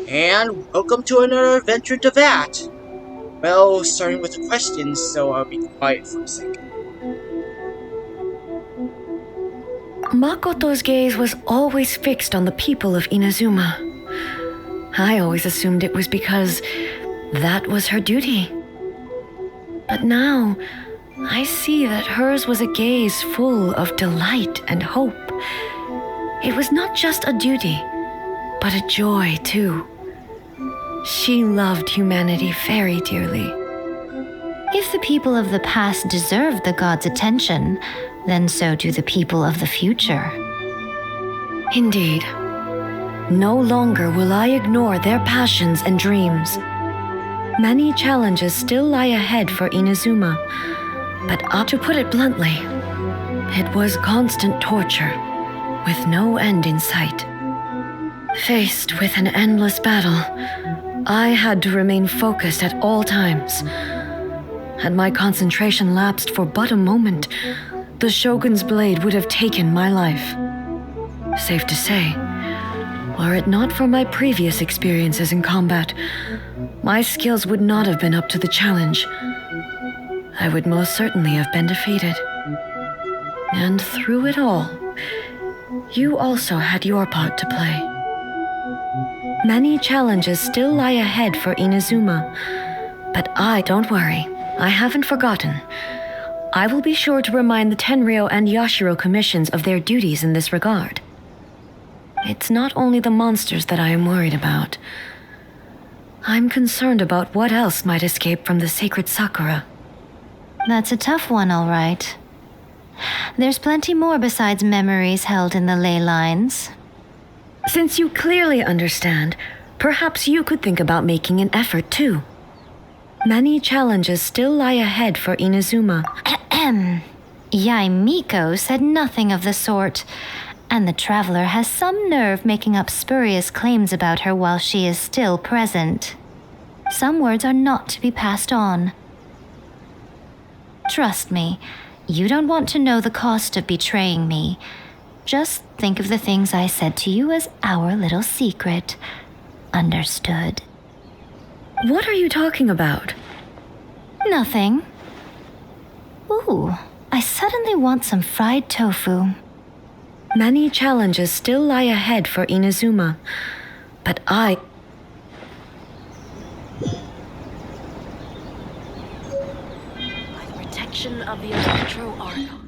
And welcome to another adventure to that. Well, starting with the questions, so I'll be quiet for a second. Makoto's gaze was always fixed on the people of Inazuma. I always assumed it was because that was her duty. But now, I see that hers was a gaze full of delight and hope. It was not just a duty, but a joy too. She loved humanity very dearly. If the people of the past deserve the god's attention, then so do the people of the future. Indeed. No longer will I ignore their passions and dreams. Many challenges still lie ahead for Inazuma, but to put it bluntly, it was constant torture, with no end in sight. Faced with an endless battle, I had to remain focused at all times. Had my concentration lapsed for but a moment, the Shogun's blade would have taken my life. Safe to say, were it not for my previous experiences in combat, my skills would not have been up to the challenge. I would most certainly have been defeated. And through it all, you also had your part to play. Many challenges still lie ahead for Inazuma, but don't worry, I haven't forgotten. I will be sure to remind the Tenryou and Yashiro commissions of their duties in this regard. It's not only the monsters that I am worried about. I'm concerned about what else might escape from the sacred Sakura. That's a tough one, all right. There's plenty more besides memories held in the ley lines. Since you clearly understand, perhaps you could think about making an effort too. Many challenges still lie ahead for Inazuma. Youhei Miko said nothing of the sort, and the traveler has some nerve making up spurious claims about her while she is still present. Some words are not to be passed on. Trust me, you don't want to know the cost of betraying me. Just think of the things I said to you as our little secret. Understood? What are you talking about? Nothing. Ooh, I suddenly want some fried tofu. Many challenges still lie ahead for Inazuma, but By the protection of the Electro Argon.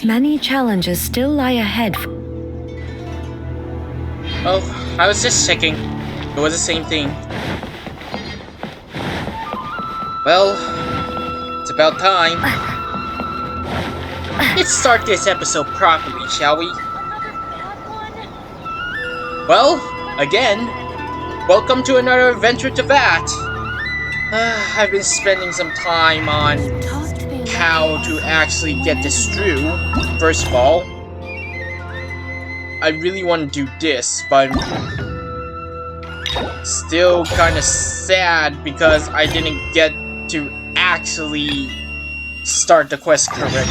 Many challenges still lie ahead. Oh, I was just checking. It was the same thing. Well, it's about time. Let's start this episode properly, shall we? Well, again, welcome to another adventure to that. I've been spending some time on how to actually get this through. First of all, I really want to do this, but still kind of sad because I didn't get to actually start the quest correctly.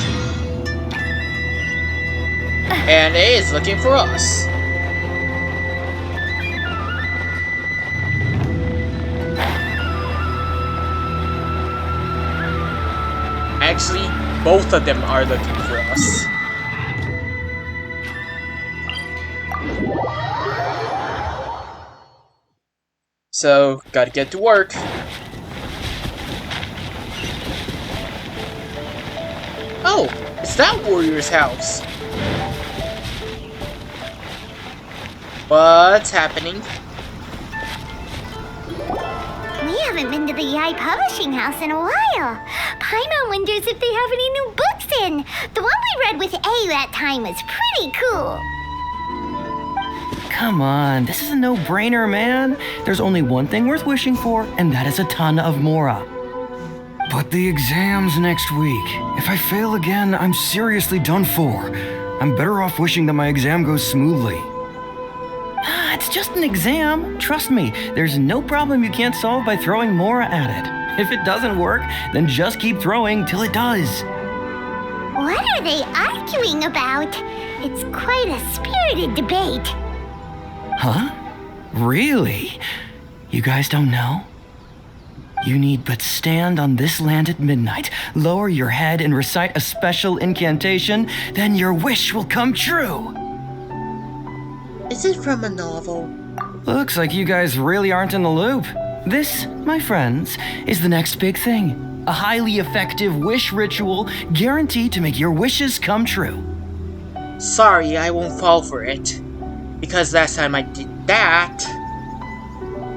And it is looking for us. Actually, both of them are looking for us. So, gotta get to work. Oh, it's that warrior's house. What's happening? We haven't been to the Youhei publishing house in a while. Paimon wonders if they have any new books in. The one we read with A that time was pretty cool. Come on, this is a no-brainer, man. There's only one thing worth wishing for, and that is a ton of Mora. But the exam's next week. If I fail again, I'm seriously done for. I'm better off wishing that my exam goes smoothly. It's just an exam. Trust me, there's no problem you can't solve by throwing Mora at it. If it doesn't work, then just keep throwing till it does. What are they arguing about? It's quite a spirited debate. Huh? Really? You guys don't know? You need but stand on this land at midnight, lower your head and recite a special incantation, then your wish will come true. Is it from a novel? Looks like you guys really aren't in the loop. This, my friends, is the next big thing. A highly effective wish ritual guaranteed to make your wishes come true. Sorry, I won't fall for it. Because last time I did that,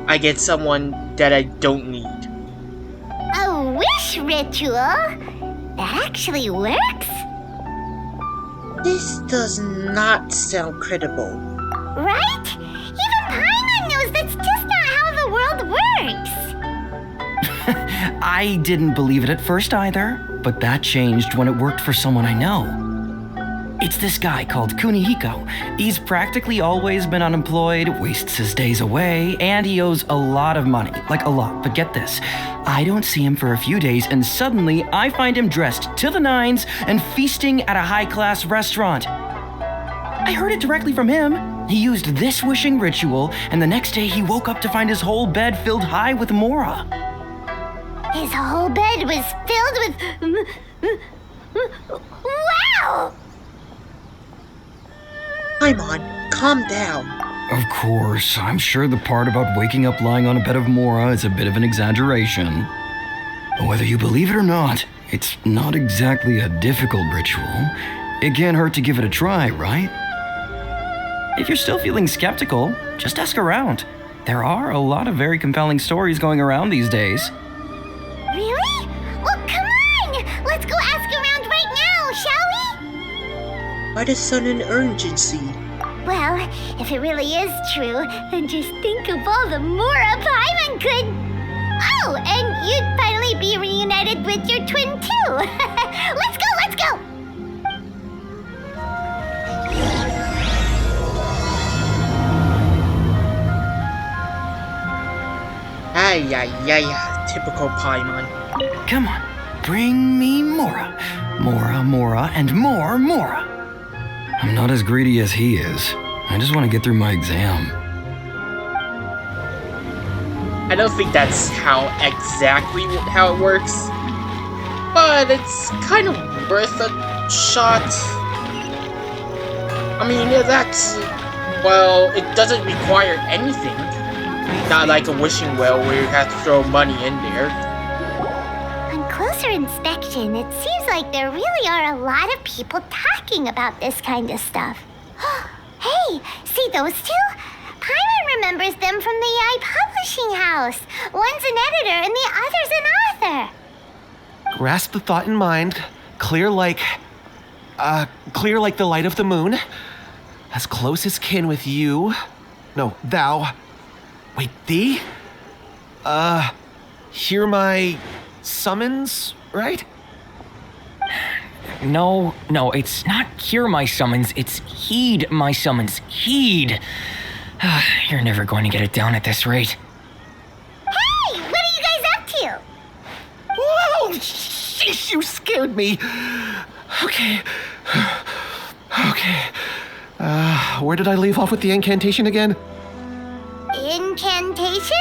I get someone that I don't need. A wish ritual? That actually works? This does not sound credible. Right? Even Paimon knows that's just not how the world works. I didn't believe it at first either, but that changed when it worked for someone I know. It's this guy called Kunihiko. He's practically always been unemployed, wastes his days away, and he owes a lot of money. Like a lot, but get this. I don't see him for a few days, and suddenly I find him dressed to the nines and feasting at a high-class restaurant. I heard it directly from him. He used this wishing ritual, and the next day he woke up to find his whole bed filled high with mora. His whole bed was filled with... Wow! Paimon, calm down. Of course, I'm sure the part about waking up lying on a bed of mora is a bit of an exaggeration. But whether you believe it or not, it's not exactly a difficult ritual. It can't hurt to give it a try, right? If you're still feeling skeptical, just ask around. There are a lot of very compelling stories going around these days. Really? Well, come on! Let's go ask around right now, shall we? Why the sudden urgency? Well, if it really is true, then just think of all the mora Paimon could... Oh, and you'd finally be reunited with your twin too! Let's go, let's go! Ay, ay, ay, typical Paimon. Come on, bring me mora. Mora, mora, and more mora. I'm not as greedy as he is. I just want to get through my exam. I don't think that's exactly how it works, but it's kind of worth a shot. I mean, well, it doesn't require anything. Not like a wishing well where you have to throw money in there. On closer inspection, it seems like there really are a lot of people talking about this kind of stuff. Hey, see those two? Paimon remembers them from the Youhei publishing house. One's an editor and the other's an author. Grasp the thought in mind, clear like the light of the moon. As close as kin with you. No, thou. Wait, thee? Hear my summons, right? No, it's not hear my summons, it's heed my summons. Heed! You're never going to get it down at this rate. Hey, what are you guys up to? Whoa! Sheesh, you scared me. Okay. Where did I leave off with the incantation again? Incantation?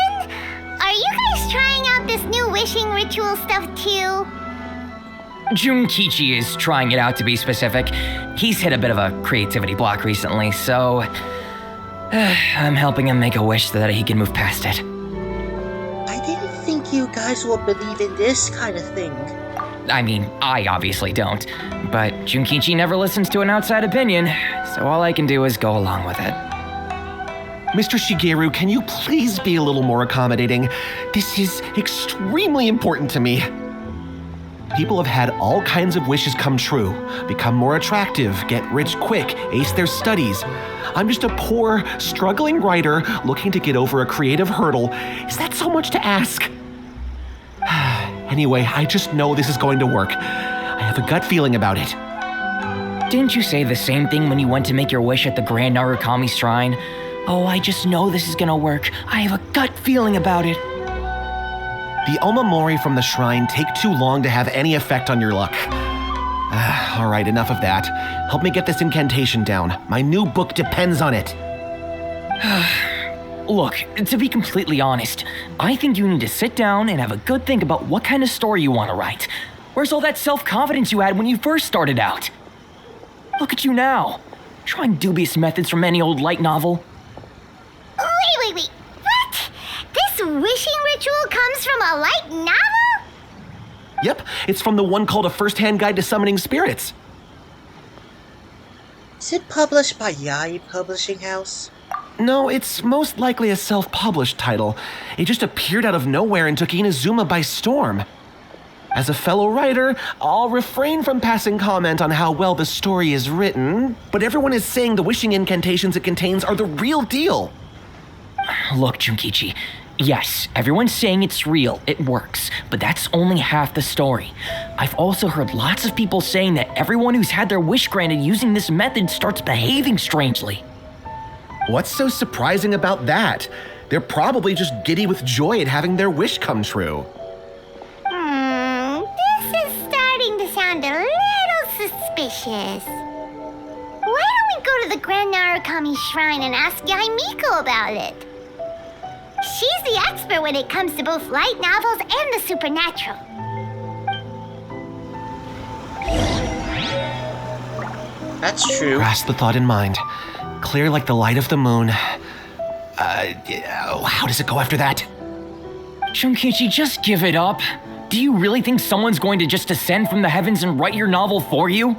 Are you guys trying out this new wishing ritual stuff too? Junkichi is trying it out, to be specific. He's hit a bit of a creativity block recently, so I'm helping him make a wish so that he can move past it. I didn't think you guys would believe in this kind of thing. I mean, I obviously don't, but Junkichi never listens to an outside opinion, so all I can do is go along with it. Mr. Shigeru, can you please be a little more accommodating? This is extremely important to me. People have had all kinds of wishes come true, become more attractive, get rich quick, ace their studies. I'm just a poor, struggling writer looking to get over a creative hurdle. Is that so much to ask? Anyway, I just know this is going to work. I have a gut feeling about it. Didn't you say the same thing when you went to make your wish at the Grand Narukami Shrine? Oh, I just know this is gonna work. I have a gut feeling about it. The omamori from the shrine take too long to have any effect on your luck. All right, enough of that. Help me get this incantation down. My new book depends on it. Look, to be completely honest, I think you need to sit down and have a good think about what kind of story you want to write. Where's all that self-confidence you had when you first started out? Look at you now, trying dubious methods from any old light novel. Wait. What? This wishing ritual comes from a light novel? Yep, it's from the one called A First-Hand Guide to Summoning Spirits. Is it published by Youhei Publishing House? No, it's most likely a self-published title. It just appeared out of nowhere and took Inazuma by storm. As a fellow writer, I'll refrain from passing comment on how well the story is written, but everyone is saying the wishing incantations it contains are the real deal. Look, Junkichi, yes, everyone's saying it's real, it works, but that's only half the story. I've also heard lots of people saying that everyone who's had their wish granted using this method starts behaving strangely. What's so surprising about that? They're probably just giddy with joy at having their wish come true. This is starting to sound a little suspicious. Why don't we go to the Grand Narukami Shrine and ask Youhei Miko about it? She's the expert when it comes to both light novels and the supernatural. That's true. Grasp the thought in mind. Clear like the light of the moon. How does it go after that? Junkichi, just give it up. Do you really think someone's going to just descend from the heavens and write your novel for you?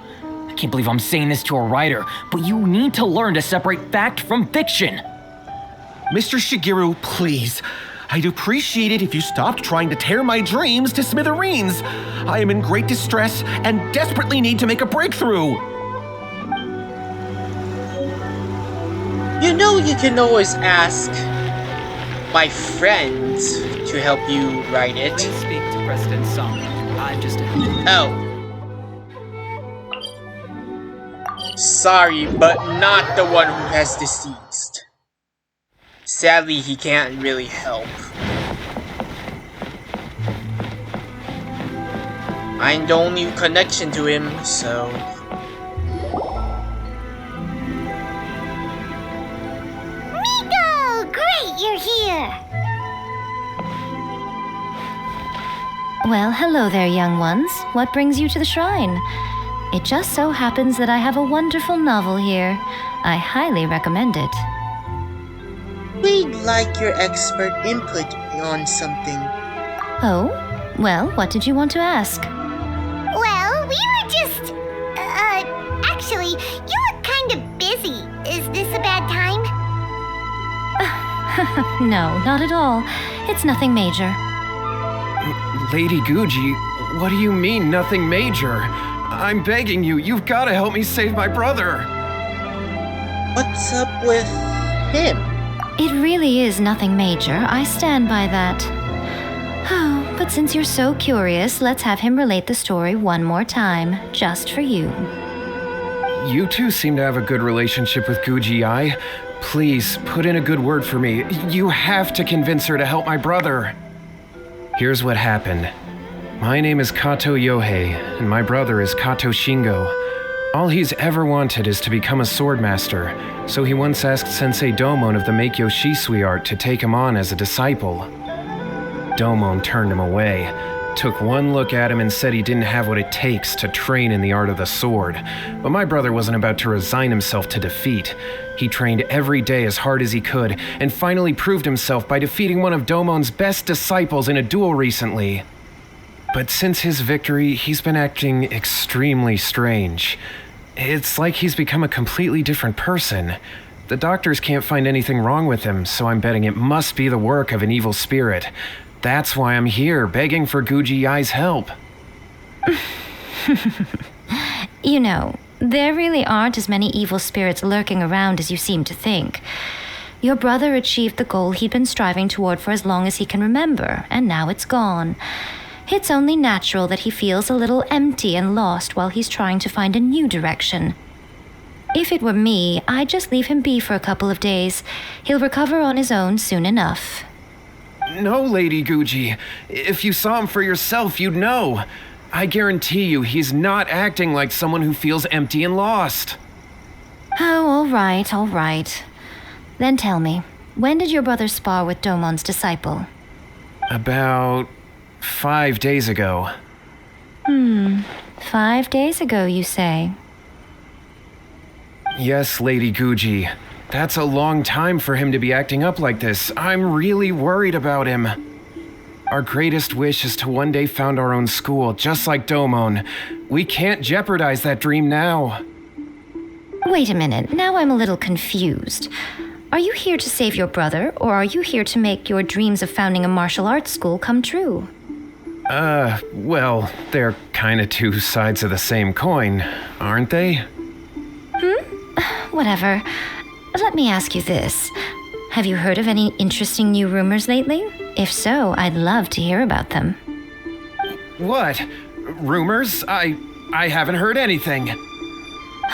I can't believe I'm saying this to a writer, but you need to learn to separate fact from fiction. Mr. Shigeru, please. I'd appreciate it if you stopped trying to tear my dreams to smithereens. I am in great distress and desperately need to make a breakthrough. You know you can always ask my friends to help you write it. Please speak to President Song. I'm just Oh. Sorry, but not the one who has deceased. Sadly, he can't really help. I'm the only connection to him, so... Miko! Great, you're here! Well, hello there, young ones. What brings you to the shrine? It just so happens that I have a wonderful novel here. I highly recommend it. We'd like your expert input on something. Oh? Well, what did you want to ask? Well, we were just... actually, you look kind of busy. Is this a bad time? No, not at all. It's nothing major. Lady Guji, what do you mean, nothing major? I'm begging you, you've got to help me save my brother. What's up with him? It really is nothing major. I stand by that. Oh, but since you're so curious, let's have him relate the story one more time, just for you. You two seem to have a good relationship with Guji-ai. Please, put in a good word for me. You have to convince her to help my brother. Here's what happened. My name is Kato Youhei, and my brother is Kato Shingo. All he's ever wanted is to become a swordmaster, so he once asked Sensei Domon of the Meikyo Shisui art to take him on as a disciple. Domon turned him away, took one look at him and said he didn't have what it takes to train in the art of the sword. But my brother wasn't about to resign himself to defeat. He trained every day as hard as he could, and finally proved himself by defeating one of Domon's best disciples in a duel recently. But since his victory, he's been acting extremely strange. It's like he's become a completely different person. The doctors can't find anything wrong with him, so I'm betting it must be the work of an evil spirit. That's why I'm here, begging for Guji-ai's help. You know, there really aren't as many evil spirits lurking around as you seem to think. Your brother achieved the goal he'd been striving toward for as long as he can remember, and now it's gone. It's only natural that he feels a little empty and lost while he's trying to find a new direction. If it were me, I'd just leave him be for a couple of days. He'll recover on his own soon enough. No, Lady Guji. If you saw him for yourself, you'd know. I guarantee you he's not acting like someone who feels empty and lost. Oh, all right. Then tell me, when did your brother spar with Domon's disciple? About 5 days ago. 5 days ago, you say? Yes, Lady Guji. That's a long time for him to be acting up like this. I'm really worried about him. Our greatest wish is to one day found our own school, just like Domon. We can't jeopardize that dream now. Wait a minute, now I'm a little confused. Are you here to save your brother, or are you here to make your dreams of founding a martial arts school come true? Well, they're kinda two sides of the same coin, aren't they? Whatever. Let me ask you this. Have you heard of any interesting new rumors lately? If so, I'd love to hear about them. What? Rumors? I haven't heard anything.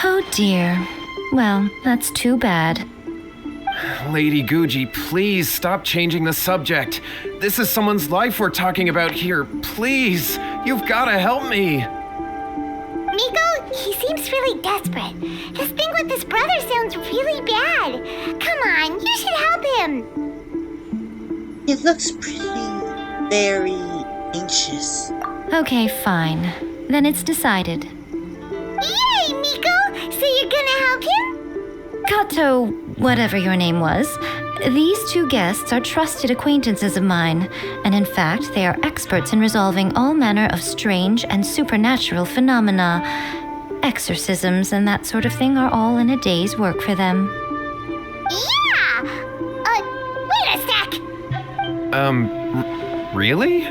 Oh dear. Well, that's too bad. Lady Guji, please stop changing the subject. This is someone's life we're talking about here. Please, you've gotta help me. Miko, he seems really desperate. His thing with his brother sounds really bad. Come on, you should help him. He looks very anxious. Okay, fine. Then it's decided. Yay, Miko! So you're gonna help him? Kato, whatever your name was, these two guests are trusted acquaintances of mine, and in fact, they are experts in resolving all manner of strange and supernatural phenomena. Exorcisms and that sort of thing are all in a day's work for them. Yeah! Wait a sec! Really?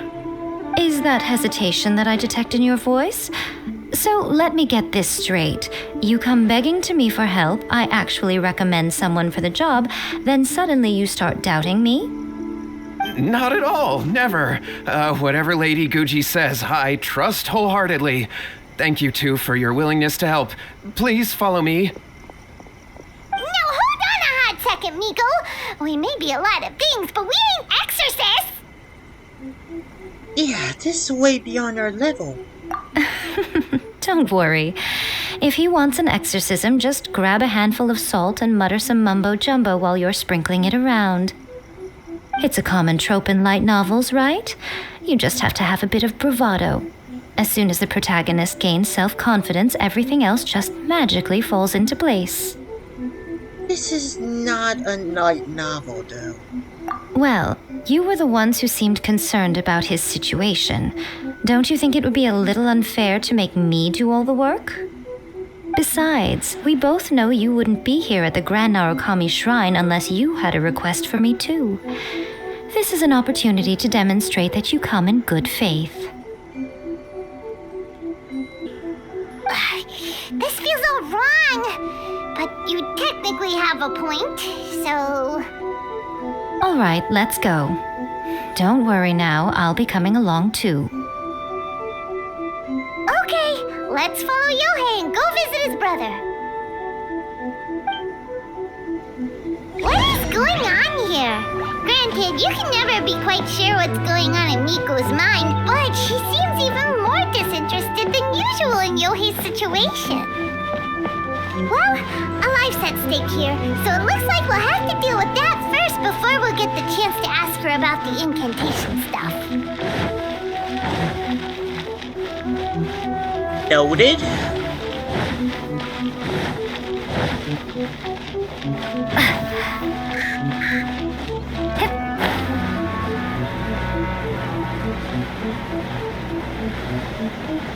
Is that hesitation that I detect in your voice? So let me get this straight. You come begging to me for help, I actually recommend someone for the job, then suddenly you start doubting me? Not at all, never. Whatever Lady Guji says, I trust wholeheartedly. Thank you two for your willingness to help. Please follow me. Now hold on a hot second, Miko. We may be a lot of things, but we ain't exorcists! Yeah, this is way beyond our level. Don't worry. If he wants an exorcism, just grab a handful of salt and mutter some mumbo-jumbo while you're sprinkling it around. It's a common trope in light novels, right? You just have to have a bit of bravado. As soon as the protagonist gains self-confidence, everything else just magically falls into place. This is not a light novel, though. Well, you were the ones who seemed concerned about his situation. Don't you think it would be a little unfair to make me do all the work? Besides, we both know you wouldn't be here at the Grand Narukami Shrine unless you had a request for me too. This is an opportunity to demonstrate that you come in good faith. This feels all wrong. But you technically have a point, so... All right, let's go. Don't worry now, I'll be coming along too. Okay, let's follow Youhei and go visit his brother. What is going on here? Granted, you can never be quite sure what's going on in Miko's mind, but she seems even more disinterested than usual in Youhei's situation. Well, a life's at stake here, so it looks like we'll have to deal with that first before we'll get the chance to ask her about the incantation stuff. Noted.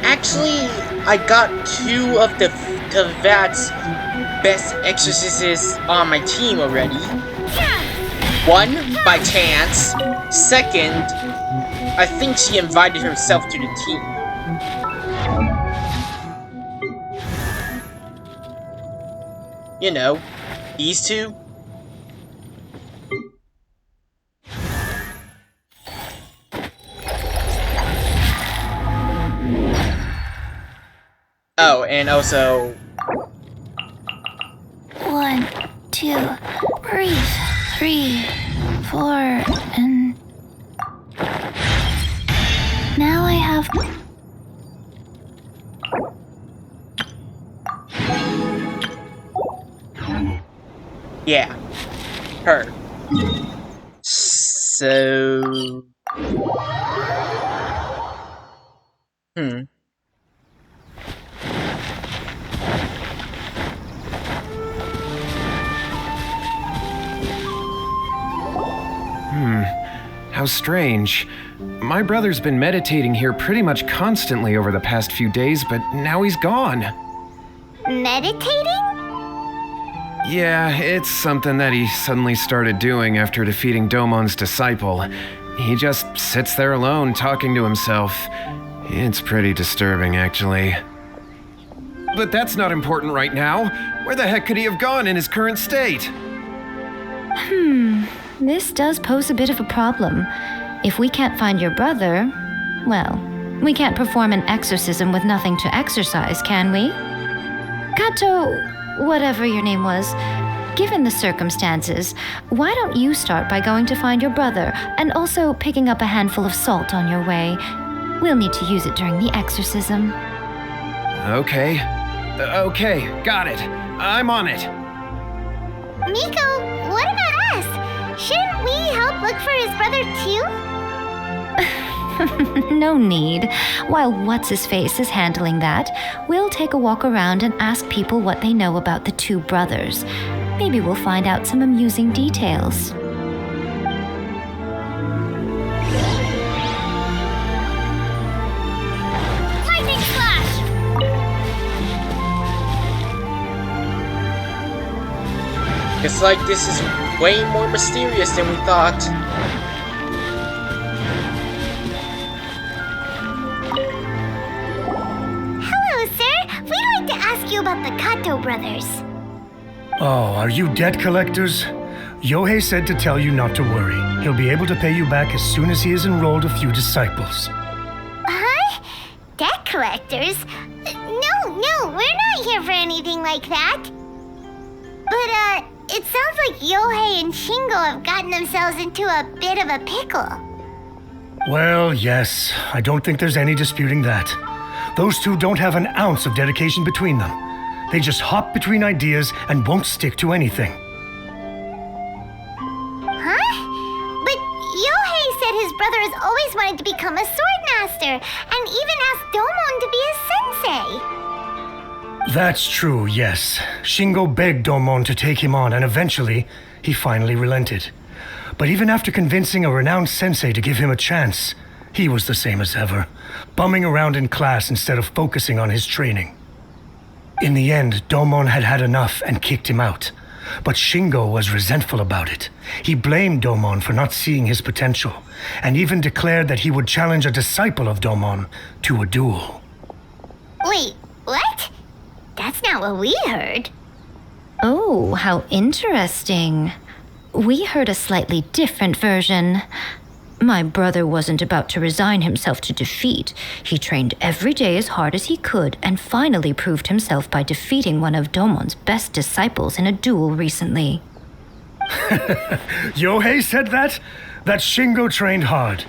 Actually, I got two of the Kavat's best exorcists on my team already. One by chance. Second, I think she invited herself to the team. You know, these two. Oh, and also... 1, 2, breathe. 3, 4, and... Now I have... Yeah, her. So... Hmm. How strange. My brother's been meditating here pretty much constantly over the past few days, but now he's gone. Meditating? Yeah, it's something that he suddenly started doing after defeating Domon's disciple. He just sits there alone, talking to himself. It's pretty disturbing, actually. But that's not important right now. Where the heck could he have gone in his current state? This does pose a bit of a problem. If we can't find your brother, well, we can't perform an exorcism with nothing to exorcise, can we? Kato, whatever your name was, given the circumstances, why don't you start by going to find your brother and also picking up a handful of salt on your way? We'll need to use it during the exorcism. Okay. Okay, got it. I'm on it. Miko, what about us? Shouldn't we help look for his brother too? No need. While What's-His-Face is handling that, we'll take a walk around and ask people what they know about the two brothers. Maybe we'll find out some amusing details. Lightning flash! It's like this is way more mysterious than we thought. Hello, sir. We'd like to ask you about the Kato brothers. Oh, are you debt collectors? Youhei said to tell you not to worry. He'll be able to pay you back as soon as he has enrolled a few disciples. Huh? Debt collectors? No, we're not here for anything like that. But, it sounds like Youhei and Shingo have gotten themselves into a bit of a pickle. Well, yes, I don't think there's any disputing that. Those two don't have an ounce of dedication between them. They just hop between ideas and won't stick to anything. Huh? But Youhei said his brother has always wanted to become a sword master, and even asked Domon to be his sensei. That's true, yes. Shingo begged Domon to take him on, and eventually, he finally relented. But even after convincing a renowned sensei to give him a chance, he was the same as ever, bumming around in class instead of focusing on his training. In the end, Domon had had enough and kicked him out. But Shingo was resentful about it. He blamed Domon for not seeing his potential, and even declared that he would challenge a disciple of Domon to a duel. Wait, what? That's not what we heard. Oh, how interesting. We heard a slightly different version. My brother wasn't about to resign himself to defeat. He trained every day as hard as he could and finally proved himself by defeating one of Domon's best disciples in a duel recently. Youhei said that? That Shingo trained hard.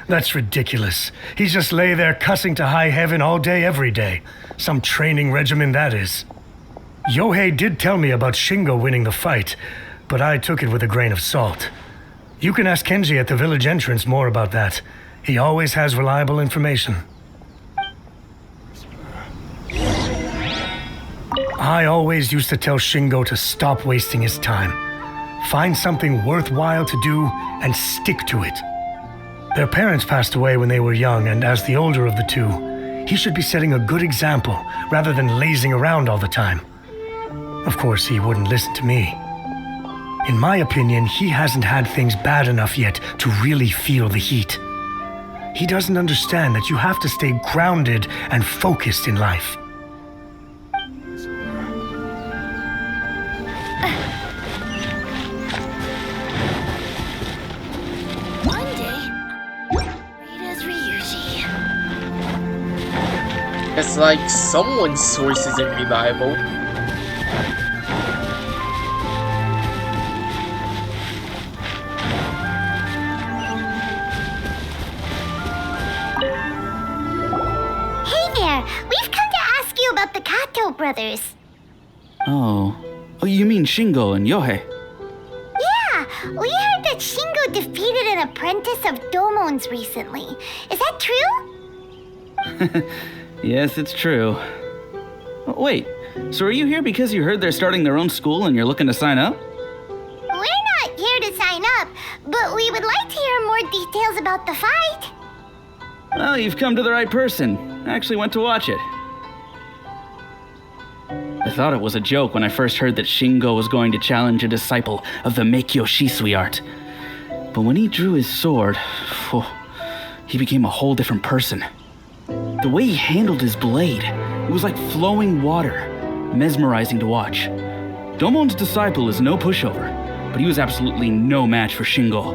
That's ridiculous. He just lay there cussing to high heaven all day, every day. Some training regimen, that is. Youhei did tell me about Shingo winning the fight, but I took it with a grain of salt. You can ask Kenji at the village entrance more about that. He always has reliable information. I always used to tell Shingo to stop wasting his time. Find something worthwhile to do and stick to it. Their parents passed away when they were young, and as the older of the two, he should be setting a good example rather than lazing around all the time. Of course, he wouldn't listen to me. In my opinion, he hasn't had things bad enough yet to really feel the heat. He doesn't understand that you have to stay grounded and focused in life. One day, read as Ryuji. It's like someone's source isn't reliable. Hey there, we've come to ask you about the Kato brothers. Oh, you mean Shingo and Youhei? we heard that Shingo defeated an apprentice of Domon's recently. Is that true? Yes, it's true. Wait, so are you here because you heard they're starting their own school and you're looking to sign up? We're not here to sign up, but we would like to hear more details about the fight. Well, you've come to the right person. I actually went to watch it. I thought it was a joke when I first heard that Shingo was going to challenge a disciple of the Meikyo Shisui art. But when he drew his sword, he became a whole different person. The way he handled his blade, it was like flowing water, mesmerizing to watch. Domon's disciple is no pushover, but he was absolutely no match for Shingo.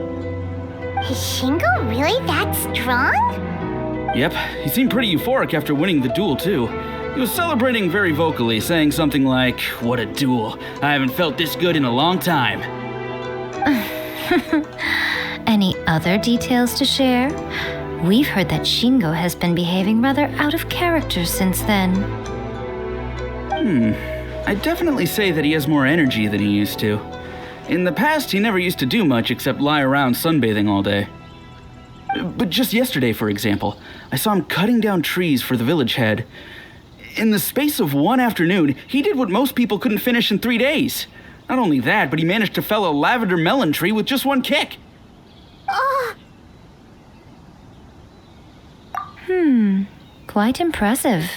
Is Shingo really that strong? Yep, he seemed pretty euphoric after winning the duel too. He was celebrating very vocally, saying something like, "What a duel. I haven't felt this good in a long time." Any other details to share? We've heard that Shingo has been behaving rather out of character since then. I'd definitely say that he has more energy than he used to. In the past, he never used to do much except lie around sunbathing all day. But just yesterday, for example, I saw him cutting down trees for the village head. In the space of one afternoon, he did what most people couldn't finish in 3 days. Not only that, but he managed to fell a lavender melon tree with just one kick. Quite impressive.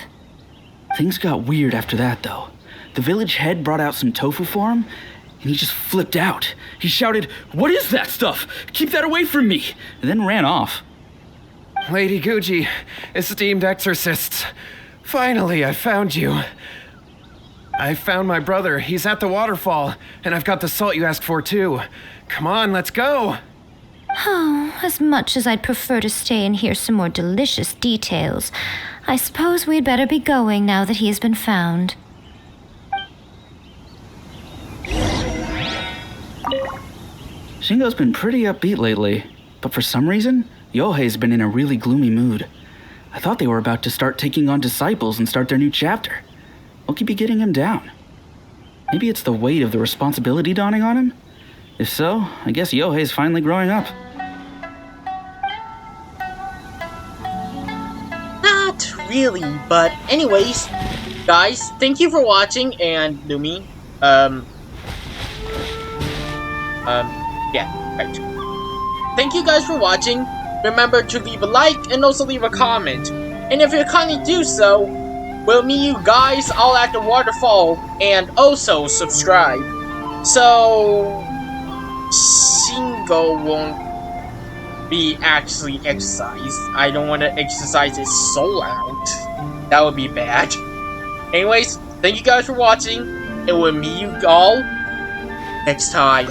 Things got weird after that, though. The village head brought out some tofu for him, and he just flipped out. He shouted, "What is that stuff? Keep that away from me!" and then ran off. Lady Guji, esteemed exorcists, finally I found you. I found my brother. He's at the waterfall, and I've got the salt you asked for too. Come on, let's go. Oh, as much as I'd prefer to stay and hear some more delicious details, I suppose we'd better be going now that he has been found. Shingo's been pretty upbeat lately, but for some reason, Youhei's been in a really gloomy mood. I thought they were about to start taking on disciples and start their new chapter. What could be getting him down? Maybe it's the weight of the responsibility dawning on him? If so, I guess Youhei's finally growing up. Not really, but anyways, guys, thank you for watching, and Lumi, yeah, right. Thank you guys for watching. Remember to leave a like and also leave a comment. And if you kindly do so, we'll meet you guys all at the waterfall, and also subscribe. So Shingo won't be actually exercised. I don't want to exercise his soul out. That would be bad. Anyways, thank you guys for watching, and we'll meet you all next time.